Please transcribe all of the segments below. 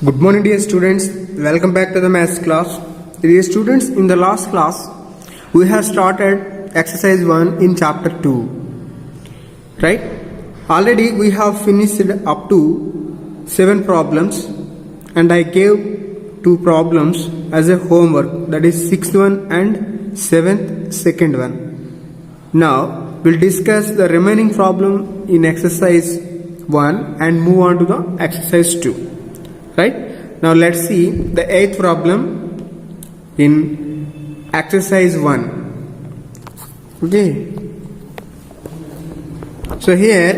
Good morning, dear students. Welcome back to the maths class. Dear students, in the last class, we have started exercise 1 in chapter 2. Right? Already we have finished up to 7 problems, and I gave 2 problems as a homework, that is 6th one and 7th second one. Now, we'll discuss the remaining problem in exercise 1 and move on to the exercise 2. Right? Now let's see the 8th problem in exercise 1. Okay. So here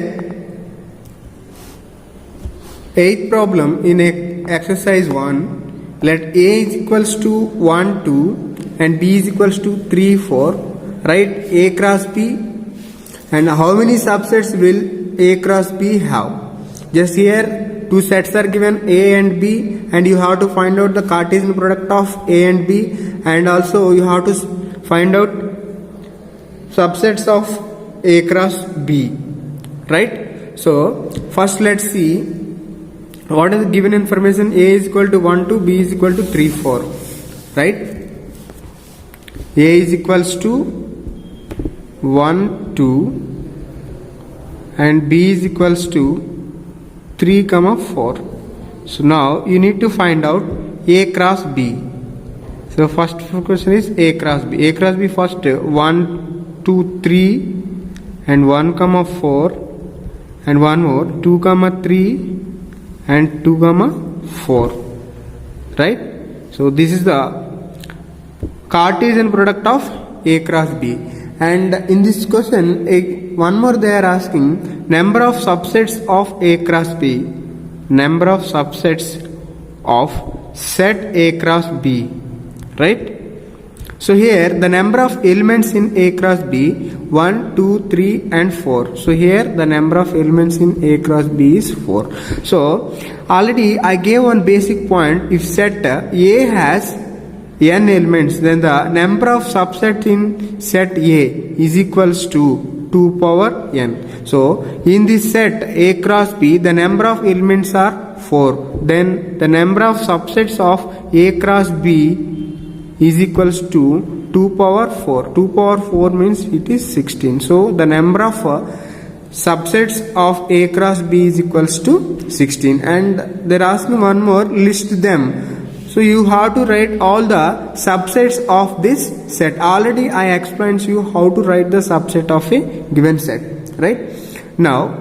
8th problem in exercise 1, let A is equals to 1, 2 and B is equals to 3, 4. Write A cross B and how many subsets will A cross B have? Just here 2 sets are given, A and B, and you have to find out the Cartesian product of A and B, and also you have to find out subsets of A cross B. Right? So first let's see what is the given information. A is equal to 1, 2, B is equal to 3, 4. Right? A is equals to 1, 2 and B is equals to 3, 4. So now you need to find out A cross B. So first question is A cross B. A cross B first 1, 2, 3 and 1, 4 and one more 2, 3 and 2, 4. Right? So this is the Cartesian product of A cross B. And in this question, one more they are asking number of subsets of A cross B. Number of subsets of set A cross B. Right? So here the number of elements in A cross B 1, 2, 3 and 4. So here the number of elements in A cross B is 4. So already I gave one basic point. If set A has n elements, then the number of subsets in set A is equals to 2 power n. So in this set A cross B, the number of elements are 4. Then the number of subsets of A cross B is equals to 2 power 4. 2 power 4 means it is 16. So the number of subsets of A cross B is equals to 16. And they're asking one more, list them. So you have to write all the subsets of this set. Already I explained to you how to write the subset of a given set. Right? Now,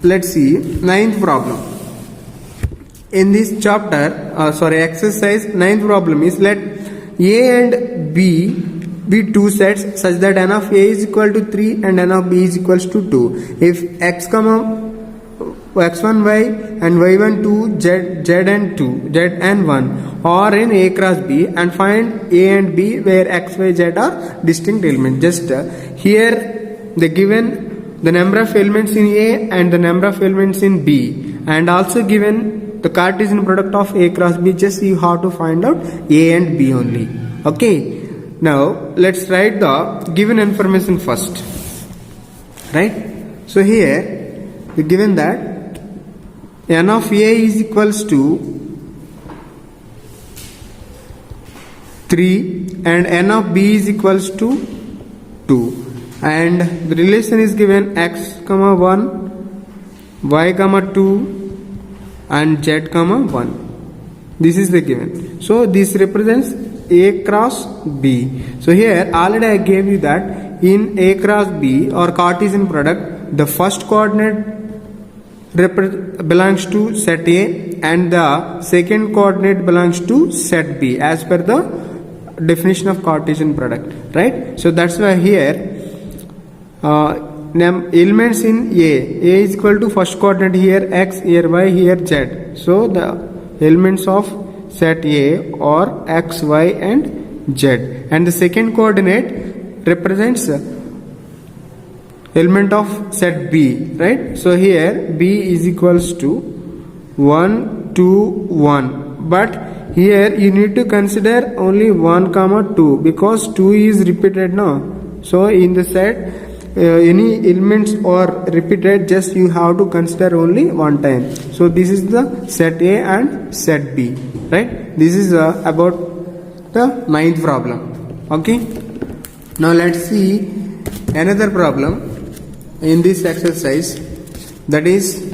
let's see 9th problem. In this chapter, exercise 9th problem is let A and B be two sets such that n of A is equal to 3 and n of B is equals to 2. If x1 y and y1 2 z and 2 z and 1 are in A cross B, and find A and B where x, y, z are distinct elements. Just here they given the number of elements in A and the number of elements in B, and also given the Cartesian product of A cross B. Just you have to find out A and B only. Okay. Now let's write the given information first. Right? So here we given that n of A is equals to 3 and n of B is equals to 2, and the relation is given x, 1, y, 2 and z, 1. This is the given. So this represents A cross B. So here already I gave you that in A cross B or Cartesian product, the first coordinate belongs to set A and the second coordinate belongs to set B as per the definition of Cartesian product. Right? So that's why here elements in A is equal to first coordinate here x, here y, here z. So the elements of set A are x, y and z, and the second coordinate represents element of set B. Right? So here B is equals to 1, 2, 1, but here you need to consider only 1, 2 because 2 is repeated now. So in the set any elements are repeated, just you have to consider only one time. So this is the set A and set B, right? This is about the ninth problem. Okay, now let's see another problem in this exercise that is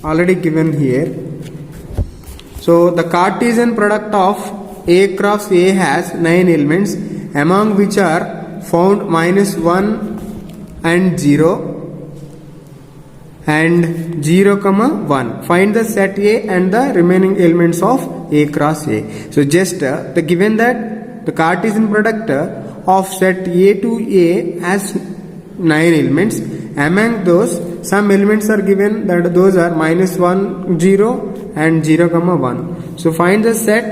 already given here. So the Cartesian product of A cross A has 9 elements, among which are found -1 and 0 and 0, 1. Find the set A and the remaining elements of A cross A. So just the given that the Cartesian product of set A to A has 9 elements. Among those, some elements are given that those are -1, 0 and 0, 1. So find the set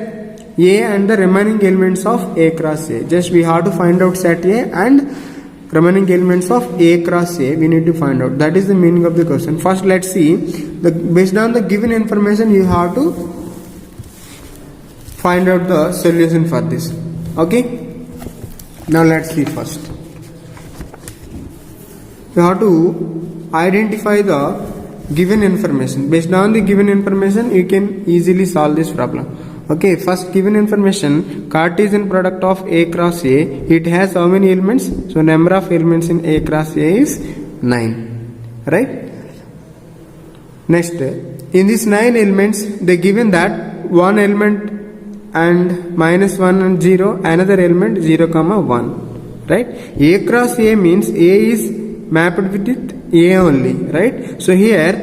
A and the remaining elements of A cross A. Just we have to find out set A and remaining elements of A cross A. We need to find out. That is the meaning of the question. First, let's see. Based on the given information, you have to find out the solution for this. Okay. Now let's see first. You have to identify the given information. Based on the given information, you can easily solve this problem. Okay, first given information, Cartesian product of A cross A, it has how many elements? So number of elements in A cross A is 9, right? Next, in these 9 elements, they given that one element and -1 and 0, another element 0, 1, right? A cross A means A is mapped with A only, right? So here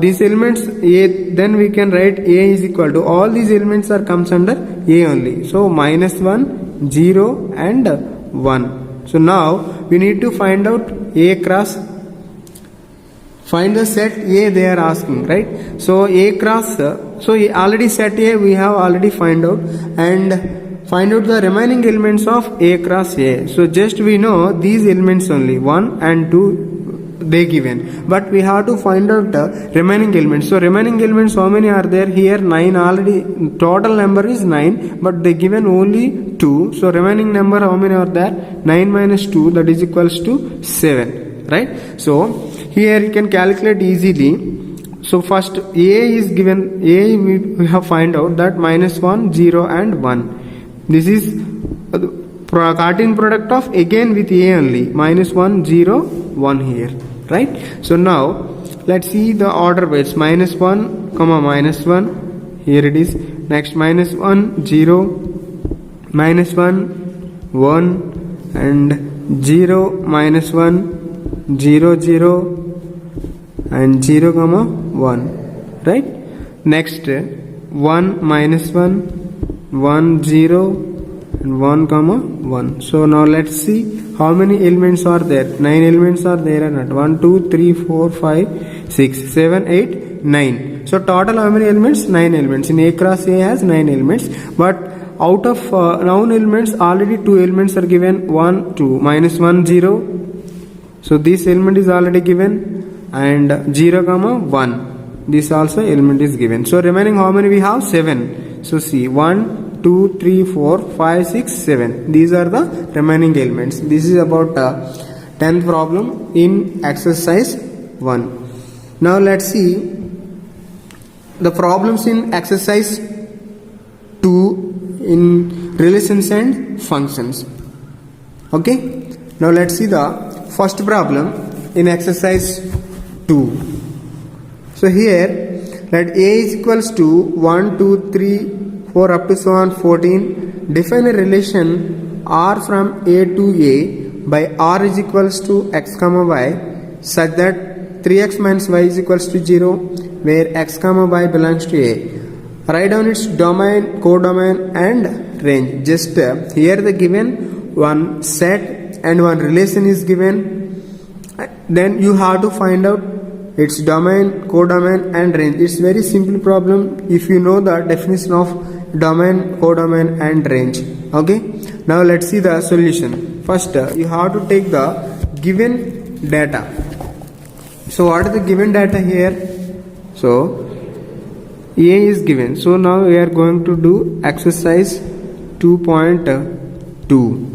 these elements A, then we can write A is equal to, all these elements are comes under A only. So -1, 0 and 1. So now we need to find out A cross. Find the set A they are asking, right? So A cross, so already set A we have already find out, and find out the remaining elements of A cross A. So just we know these elements only 1 and 2 they given, but we have to find out the remaining elements. So remaining elements, how many are there here? 9 already. Total number is 9, but they given only 2. So remaining number, how many are there? 9 minus 2, that is equals to 7, right? So here you can calculate easily. So first A is given, A we have find out that -1, 0 and 1. This is Cartesian product of again with A only, -1, 0, 1 here, right? So now let's see the order ways. -1, -1, here it is. Next -1, 0, -1, 1 and 0, -1, 0, 0 and 0, 1, right? Next 1, -1, 1, 0 and 1, 1. So now let's see how many elements are there. 9 elements are there or not? 1, 2, 3, 4, 5, 6, 7, 8, 9. So total how many elements? 9 elements. In A cross A has 9 elements, but out of known elements already 2 elements are given. 1, 2, -1, 0. So this element is already given, and 0, 1. This also element is given. So remaining how many we have? 7. So see, 1, 2, 3, 4, 5, 6, 7. These are the remaining elements. This is about 10th problem in exercise 1. Now let's see the problems in exercise 2 in relations and functions. Okay. Now let's see the first problem in exercise 2. So here let A is equals to 1, 2, 3, 4 up to so on 14. Define a relation R from A to A by R is equals to x, y such that 3x minus y is equals to 0, where x, y belongs to A. Write down its domain, codomain and range. Just here the given one set and one relation is given. Then you have to find out its domain, codomain and range. It's very simple problem if you know the definition of domain, codomain and range. Okay. Now let's see the solution. First you have to take the given data. So what is the given data here? So A is given. So now we are going to do exercise 2.2.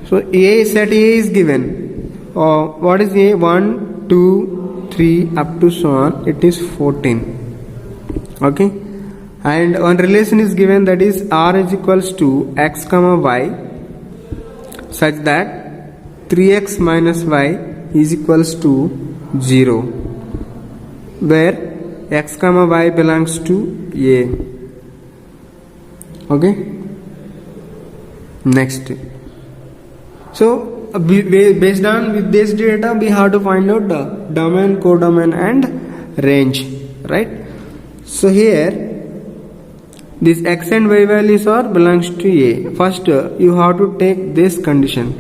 So A set A is given. What is A? 1, 2, 3 up to so on. It is 14. Okay. And one relation is given, that is R is equals to x comma y, such that 3x minus y is equals to 0, where x comma y belongs to A. Okay. Next. So based on with this data, we have to find out the domain, codomain and range, right? So here these x and y values are belongs to A. First you have to take this condition.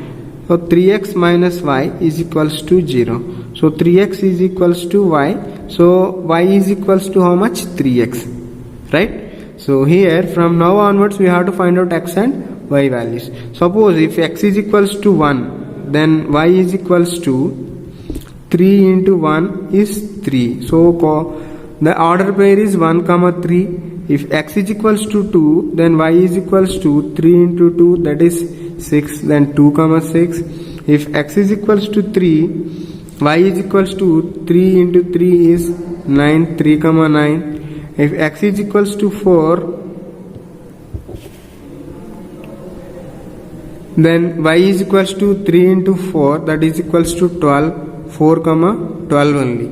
So 3x minus y is equals to 0. So 3x is equals to y. So y is equals to how much? 3x, right? So here from now onwards we have to find out x and y values. Suppose if x is equals to 1, then y is equals to 3 into 1 is 3. So the order pair is 1 comma 3. If x is equals to 2, then y is equals to 3 into 2, that is 6, then 2 comma 6. If x is equals to 3, y is equals to 3 into 3 is 9, 3 comma 9. If x is equals to 4, then y is equals to 3 into 4, that is equals to 12, 4 comma 12 only.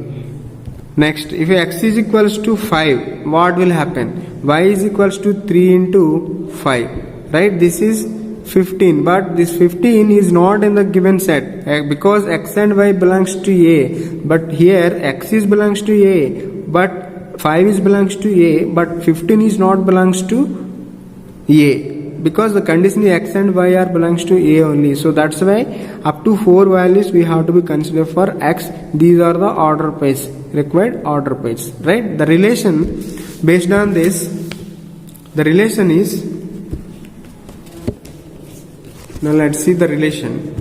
Next, if x is equals to 5, what will happen? Y is equals to 3 into 5, right? This is 15, but this 15 is not in the given set because x and y belongs to A, but here x is belongs to A, but 5 is belongs to A, but 15 is not belongs to A, because the condition is x and y are belongs to A only. So that's why up to 4 values we have to be considered for x. These are the order pairs, required order pairs, right? The relation based on this, the relation is, now let's see the relation.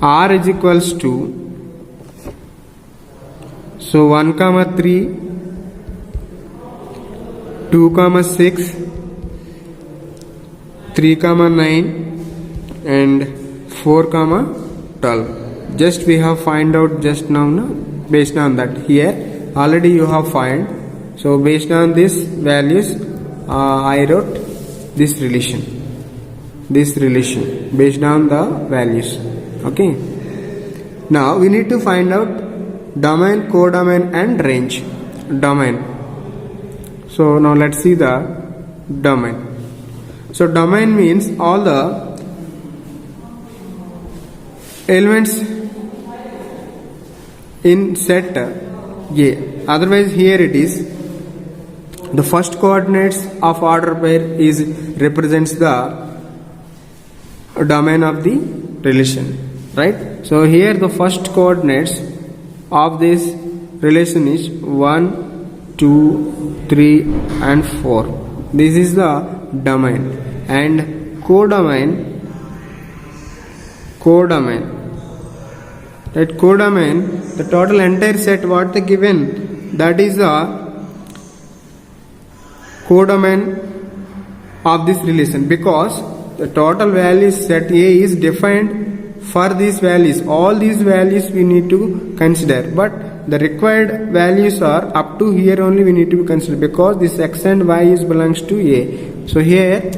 R is equals to, so 1 comma 3, 2 comma 6, 3 comma 9 and 4 comma 12. Just we have find out just now, no? Based on that. Here already you have find. So based on this values, I wrote this relation based on the values. Okay. Now we need to find out domain, codomain and range. Domain. So now let's see the domain. So domain means all the elements in set A. Otherwise here it is the first coordinates of order pair is represents the domain of the relation, right? So here the first coordinates of this relation is 1, 2, 3 and 4. This is the domain. And codomain, that codomain, the total entire set what they given, that is the codomain of this relation, because the total values set A is defined for these values. All these values we need to consider, but the required values are up to here only we need to consider, because this x and y is belongs to A. So here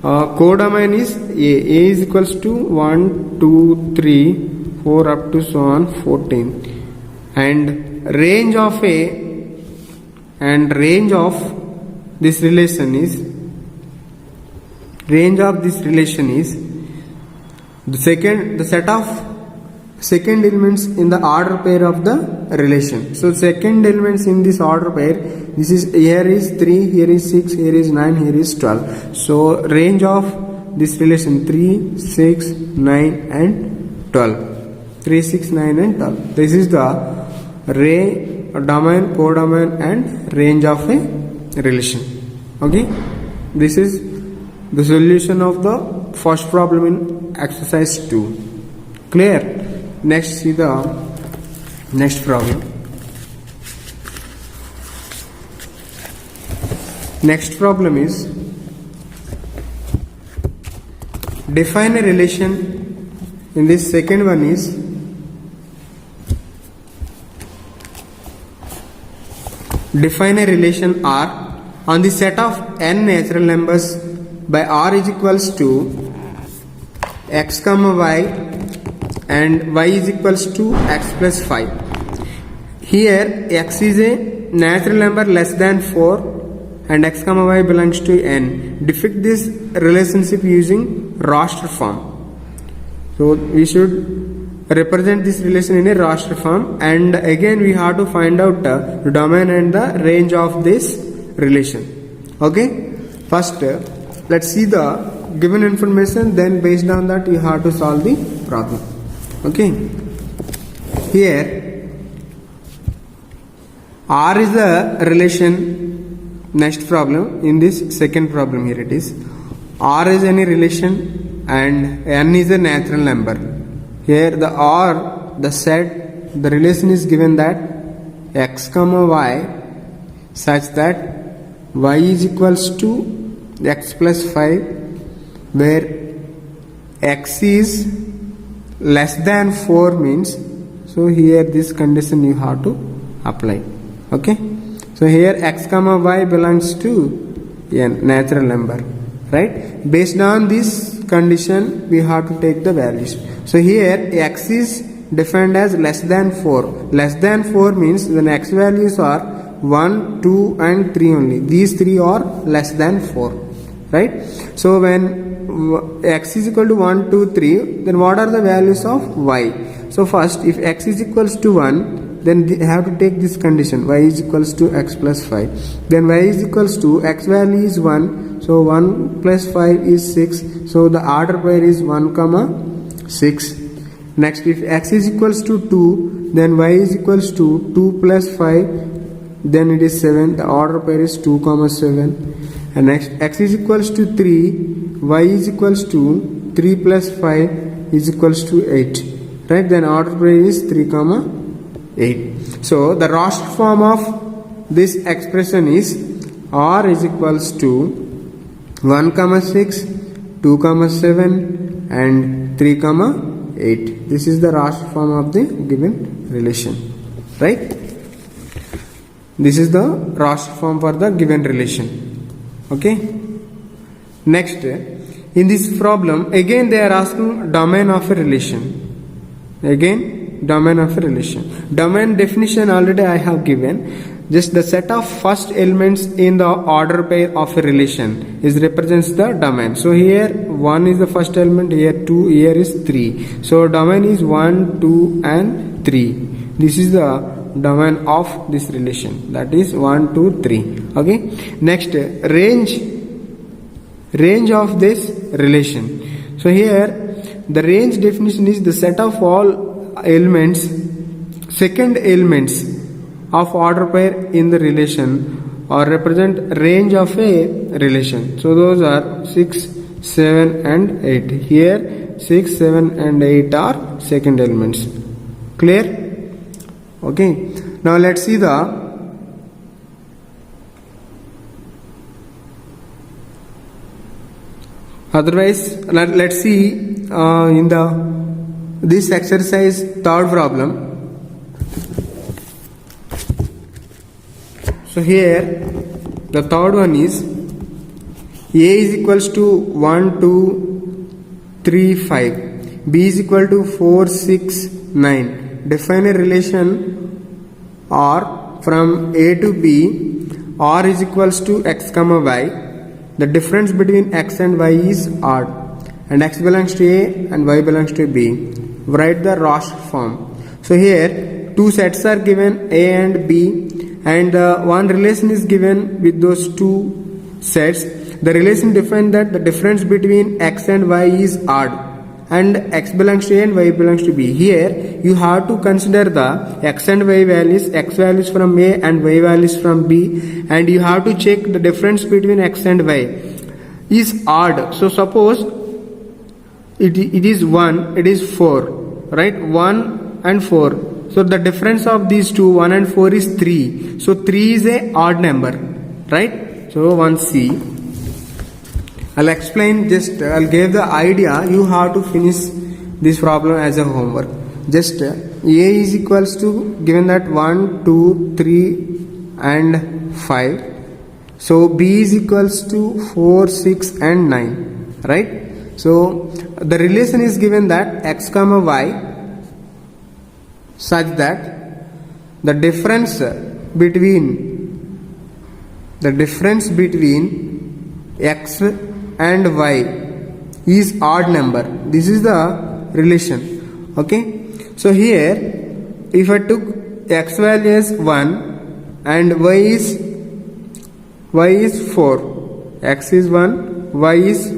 codomain is A. A is equals to 1, 2, 3, 4 up to so on 14. And range of A and range of this relation is, the set of second elements in the order pair of the relation. So second elements in this order pair, this is, here is 3, here is 6, here is 9, here is 12. So range of this relation 3, 6, 9 and 12. 3, 6, 9 and 12. This is the domain, codomain and range of a relation. Okay, this is the solution of the first problem in exercise 2. Clear? Next, see the next problem. Next problem is define a relation. In this second one is define a relation R on the set of n natural numbers by R is equals to x comma y and y is equals to x plus 5. Here x is a natural number less than 4 and x comma y belongs to n. Depict this relationship using roster form. So we should represent this relation in a roster form, and again we have to find out the domain and the range of this relation. Okay, first let's see the given information, then based on that you have to solve the problem. Okay, here R is the relation. Next problem, in this second problem, here it is R is any relation and n is a natural number. Here the R, the set, the relation is given that x comma y such that y is equals to x plus 5, where x is less than 4 means, so here this condition you have to apply. Okay, so here x comma y belongs to n, natural number, right? Based on this condition we have to take the values. So here x is defined as less than 4. Less than 4 means the x values are 1, 2 and 3 only. These three are less than 4, right? So when x is equal to 1, 2, 3, then what are the values of y? So first, if x is equals to 1, then they have to take this condition, y is equals to x plus 5. Then y is equals to x value is 1, so 1 plus 5 is 6, so the order pair is 1 comma 6. Next, if x is equals to 2, then y is equals to 2 plus 5, then it is 7, the order pair is 2 comma 7. And next, x is equals to 3, y is equals to 3 plus 5 is equals to 8, right? Then order pair is 3 comma 8. So the roster form of this expression is R is equals to 1 comma 6, 2 comma 7 and 3 comma 8. This is the roster form of the given relation, right? This is the roster form for the given relation. Okay. Next, in this problem again they are asking domain of a relation. Again, domain of a relation. Domain definition already I have given. Just the set of first elements in the order pair of a relation is represents the domain. So here 1 is the first element, here 2, here is 3. So domain is 1, 2 and 3. This is the domain of this relation, that is 1, 2, 3. Okay. Next, range of this relation. So here the range definition is the set of all elements, second elements of order pair in the relation or represent range of a relation. So those are 6, 7 and 8. Here 6, 7 and 8 are second elements. Clear? Okay. Now let's see the otherwise. Let's see in the this exercise third problem. So here the third one is A is equals to 1, 2, 3, 5. B is equal to 4, 6, 9. Define a relation R from A to B. R is equals to x comma y. The difference between x and y is odd, and x belongs to A and y belongs to B. Write the roster form. So here two sets are given, A and B, and one relation is given with those two sets. The relation defines that the difference between x and y is odd, and x belongs to A and y belongs to B. Here you have to consider the x and y values, x values from A and y values from B, and you have to check the difference between x and y is odd. So suppose it is 1, it is 4, right? 1 and 4. So the difference of these two, 1 and 4, is 3. So 3 is a odd number, right? So one C. I'll explain, just I'll give the idea. You have to finish this problem as a homework. Just A is equals to, given that 1, 2, 3 and 5. So B is equals to 4, 6 and 9, right? So the relation is given that x comma y such that the difference between x and y is odd number. This is the relation. Okay. So here, if I took x value as 1 and y is 4, x is 1, y is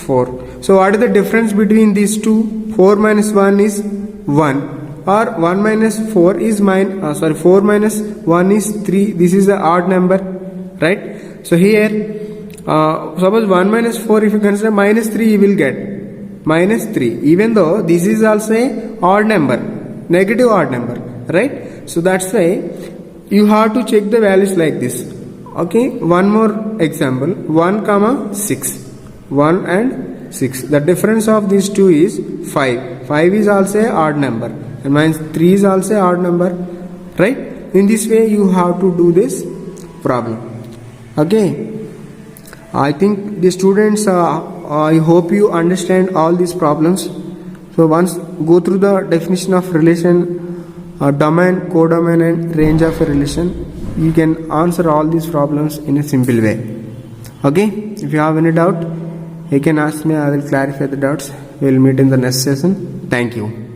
4. So what is the difference between these two? 4 minus 1 is 1, or 1 minus 4 is 4 minus 1 is 3. This is the odd number, right? So here, suppose 1 minus 4, if you consider minus 3, you will get minus 3, even though this is also a odd number, negative odd number, right? So that's why you have to check the values like this. Okay, one more example, 1 comma 6, 1 and 6. The difference of these two is 5. 5 is also a odd number, and minus 3 is also a odd number, right? In this way you have to do this problem. Okay, I think the students, I hope you understand all these problems. So once go through the definition of relation, domain, codomain and range of a relation, you can answer all these problems in a simple way. Okay, if you have any doubt, you can ask me. I will clarify the doubts. We will meet in the next session. Thank you.